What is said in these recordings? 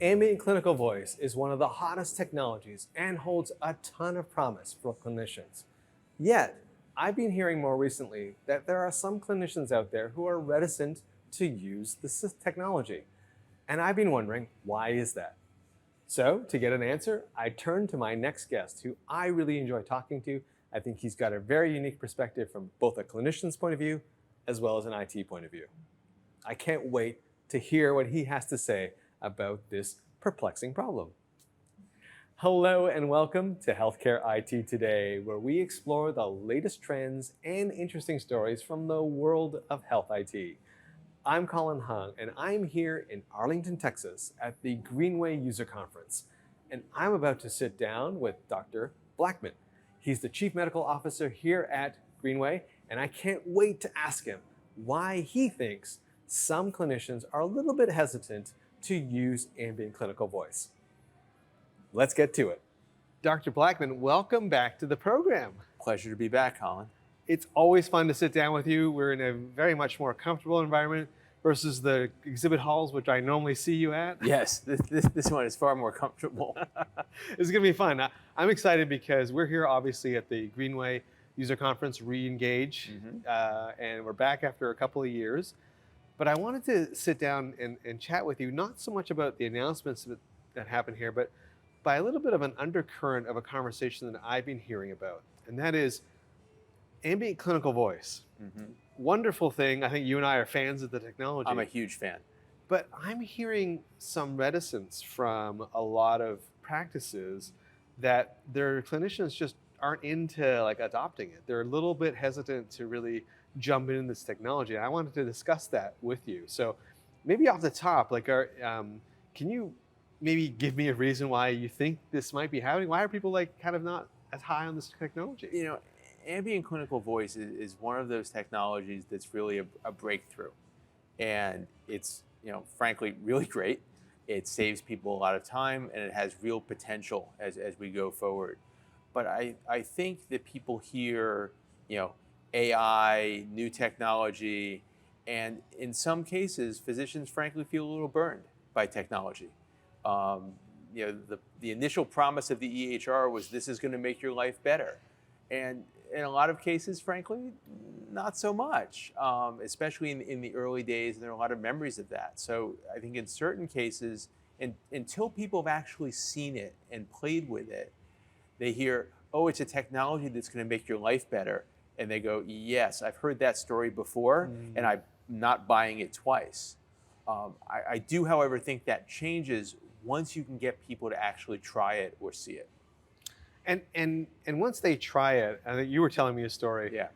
Ambient clinical voice is one of the hottest technologies and holds a ton of promise for clinicians. Yet, I've been hearing more recently that there are some clinicians out there who are reticent to use this technology. And I've been wondering, why is that? So, to get an answer, I turned to my next guest, who I really enjoy talking to. I think he's got a very unique perspective from both a clinician's point of view as well as an IT point of view. I can't wait to hear what he has to say about this perplexing problem. Hello and welcome to Healthcare IT Today, where we explore the latest trends and interesting stories from the world of health IT. I'm Colin Hung, and I'm here in Arlington, Texas at the Greenway User Conference. And I'm about to sit down with Dr. Blackman. He's the Chief Medical Officer here at Greenway, and I can't wait to ask him why he thinks some clinicians are a little bit hesitant to use ambient clinical voice. Let's get to it. Dr. Blackman, welcome back to the program. Pleasure to be back, Colin. It's always fun to sit down with you. We're in a very much more comfortable environment versus the exhibit halls, which I normally see you at. Yes, this one is far more comfortable. It's gonna be fun. I'm excited because we're here obviously at the Greenway User Conference, Re-Engage, and we're back after a couple of years. But I wanted to sit down and chat with you, not so much about the announcements that happened here, but by a little bit of an undercurrent of a conversation that I've been hearing about, and that is ambient clinical voice. Wonderful thing. I think you and I are fans of the technology. I'm a huge fan. But I'm hearing some reticence from a lot of practices that their clinicians just aren't into like adopting it. They're a little bit hesitant to really jump into this technology. And I wanted to discuss that with you. So maybe off the top, like, can you maybe give me a reason why you think this might be happening? Why are people like kind of not as high on this technology? You know, ambient clinical voice is one of those technologies that's really a breakthrough. And it's, frankly, really great. It saves people a lot of time and it has real potential as we go forward. But I think that people hear, AI, new technology, and in some cases, physicians frankly feel a little burned by technology. The initial promise of the EHR was this is going to make your life better. And in a lot of cases, frankly, not so much, especially in the early days, and there are a lot of memories of that. So I think in certain cases, until people have actually seen it and played with it, they hear, oh, it's a technology that's going to make your life better. And they go, yes, I've heard that story before, and I'm not buying it twice. I do, however, think that changes once you can get people to actually try it or see it. And once they try it, I think you were telling me a story. Yeah.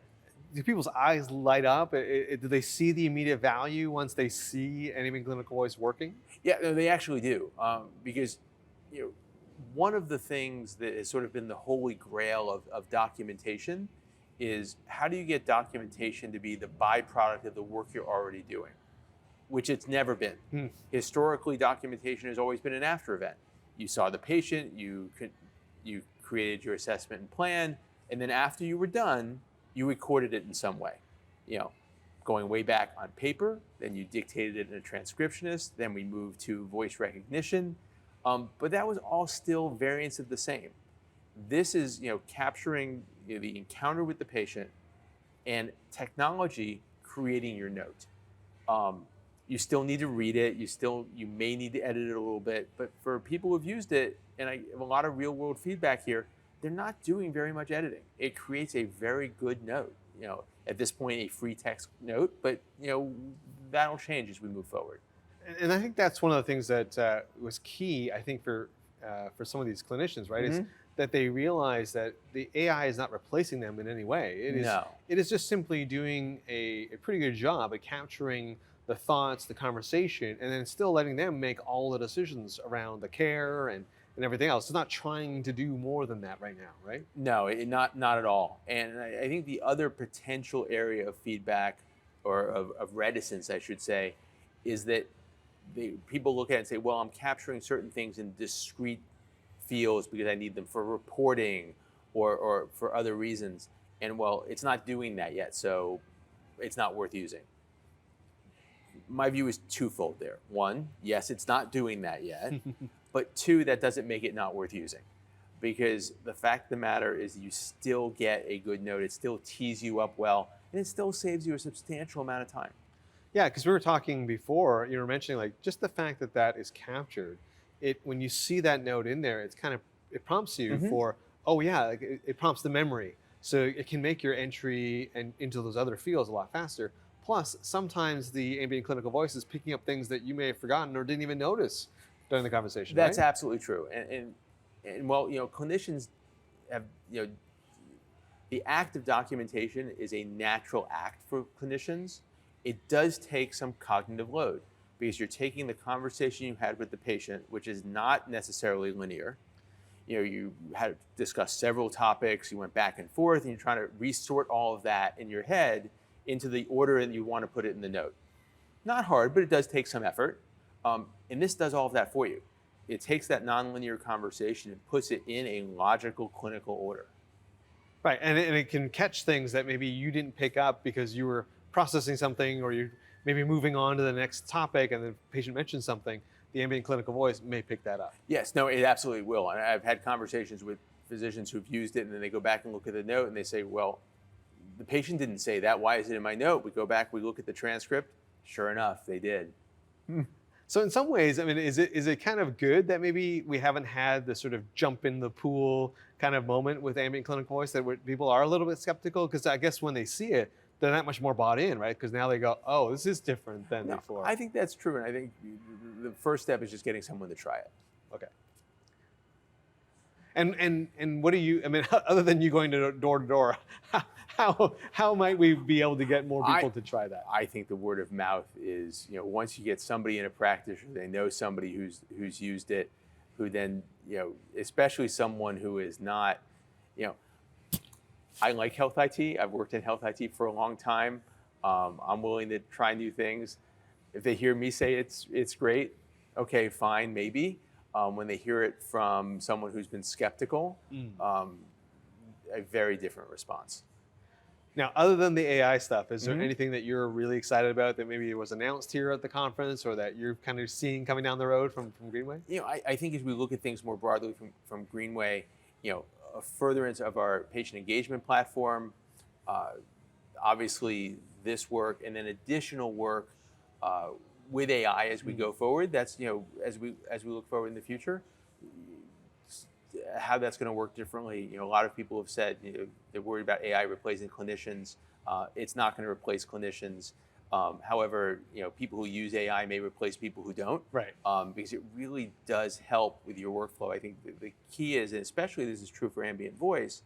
Do people's eyes light up? Do they see the immediate value once they see ambient clinical voice working? Yeah, no, they actually do. Because one of the things that has sort of been the holy grail of documentation is how do you get documentation to be the byproduct of the work you're already doing, which it's never been. Historically, documentation has always been an after event. You saw the patient, you created your assessment and plan, and then after you were done, you recorded it in some way. Going way back on paper, then you dictated it in a transcriptionist, then we moved to voice recognition, but that was all still variants of the same. This is capturing the encounter with the patient and technology creating your note. You still need to read it, you may need to edit it a little bit, but for people who've used it, and I have a lot of real world feedback here, they're not doing very much editing. It creates a very good note. At this point, a free text note, but that'll change as we move forward. And I think that's one of the things that was key, I think, for some of these clinicians, right? Is that they realize that the AI is not replacing them in any way. It is just simply doing a pretty good job at capturing the thoughts, the conversation, and then still letting them make all the decisions around the care and everything else. It's not trying to do more than that right now, right? No, not at all. And I think the other potential area of feedback, or of reticence, I should say, is that people look at it and say, well, I'm capturing certain things in discrete fields because I need them for reporting or for other reasons. And well, it's not doing that yet, so it's not worth using. my view is twofold there. One, yes, it's not doing that yet, but two, that doesn't make it not worth using. Because the fact of the matter is you still get a good note, it still tees you up well, and it still saves you a substantial amount of time. Yeah, because we were talking before, you were mentioning like just the fact that that is captured, when you see that note in there, it prompts you for, oh yeah, like it prompts the memory. So it can make your entry and into those other fields a lot faster. Plus, sometimes the ambient clinical voice is picking up things that you may have forgotten or didn't even notice during the conversation. That's right? absolutely true. And well, clinicians have, the act of documentation is a natural act for clinicians. It does take some cognitive load because you're taking the conversation you had with the patient, which is not necessarily linear. You had to discuss several topics, you went back and forth, and you're trying to resort all of that in your head into the order that you want to put it in the note. Not hard, but it does take some effort. And this does all of that for you. It takes that nonlinear conversation and puts it in a logical clinical order. Right, and it can catch things that maybe you didn't pick up because you were processing something, or you maybe moving on to the next topic, and the patient mentions something. The ambient clinical voice may pick that up. Yes, no, it absolutely will. And I've had conversations with physicians who've used it, and then they go back and look at the note, and they say, well, the patient didn't say that. Why is it in my note? We go back, we look at the transcript. Sure enough, they did. So in some ways, I mean, is it kind of good that maybe we haven't had the sort of jump in the pool kind of moment with ambient clinical voice, that people are a little bit skeptical? Because I guess when they see it, they're that much more bought in, right? Because now they go, oh, this is different than before. I think that's true. And I think the first step is just getting someone to try it. Okay. And what do you, I mean, other than you going to door, how might we be able to get more people to try that? I think the word of mouth is, once you get somebody in a practice, or they know somebody who's used it, who then, especially someone who is not, I like health IT. I've worked in health IT for a long time. I'm willing to try new things. If they hear me say it's great, okay, fine, maybe. When they hear it from someone who's been skeptical, a very different response. Now, other than the AI stuff, is there anything that you're really excited about that maybe was announced here at the conference, or that you're kind of seeing coming down the road from Greenway? I think as we look at things more broadly from Greenway, a furtherance of our patient engagement platform, obviously this work, and then additional work with AI as we go forward. That's as we look forward in the future, how that's going to work differently. A lot of people have said they're worried about AI replacing clinicians. It's not going to replace clinicians. However, people who use AI may replace people who don't. Right. Because it really does help with your workflow. I think the key is, and especially this is true for ambient voice,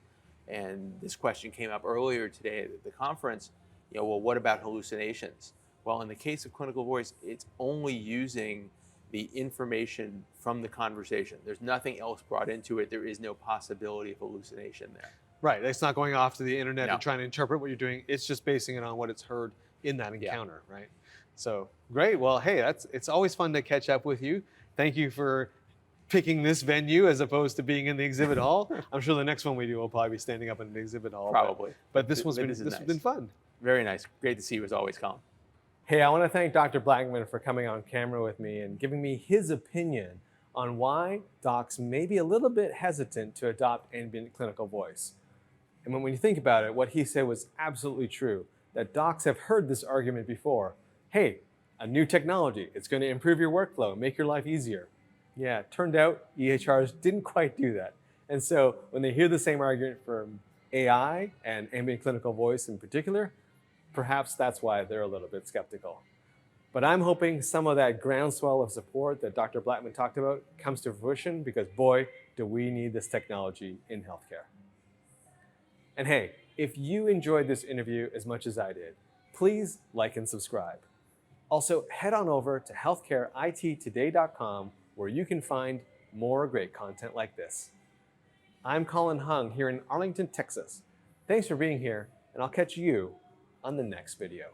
and this question came up earlier today at the conference, well, what about hallucinations? Well, in the case of clinical voice, it's only using the information from the conversation. There's nothing else brought into it. There is no possibility of hallucination there. Right. It's not going off to the internet and trying to interpret what you're doing. It's just basing it on what it's heard in that encounter, right? So great. Well, hey, it's always fun to catch up with you. Thank you for picking this venue as opposed to being in the exhibit hall. I'm sure the next one we do will probably be standing up in the exhibit hall. Probably. But this has been fun. Very nice. Great to see you as always, Colin. Hey, I want to thank Dr. Blackman for coming on camera with me and giving me his opinion on why docs may be a little bit hesitant to adopt ambient clinical voice. And when you think about it, what he said was absolutely true, that docs have heard this argument before. Hey, a new technology, it's going to improve your workflow, make your life easier. Yeah, it turned out EHRs didn't quite do that. And so when they hear the same argument from AI and ambient clinical voice in particular, perhaps that's why they're a little bit skeptical. But I'm hoping some of that groundswell of support that Dr. Blackman talked about comes to fruition, because boy, do we need this technology in healthcare. And hey, if you enjoyed this interview as much as I did, please like and subscribe. Also, head on over to healthcareitttoday.com, where you can find more great content like this. I'm Colin Hung here in Arlington, Texas. Thanks for being here, and I'll catch you on the next video.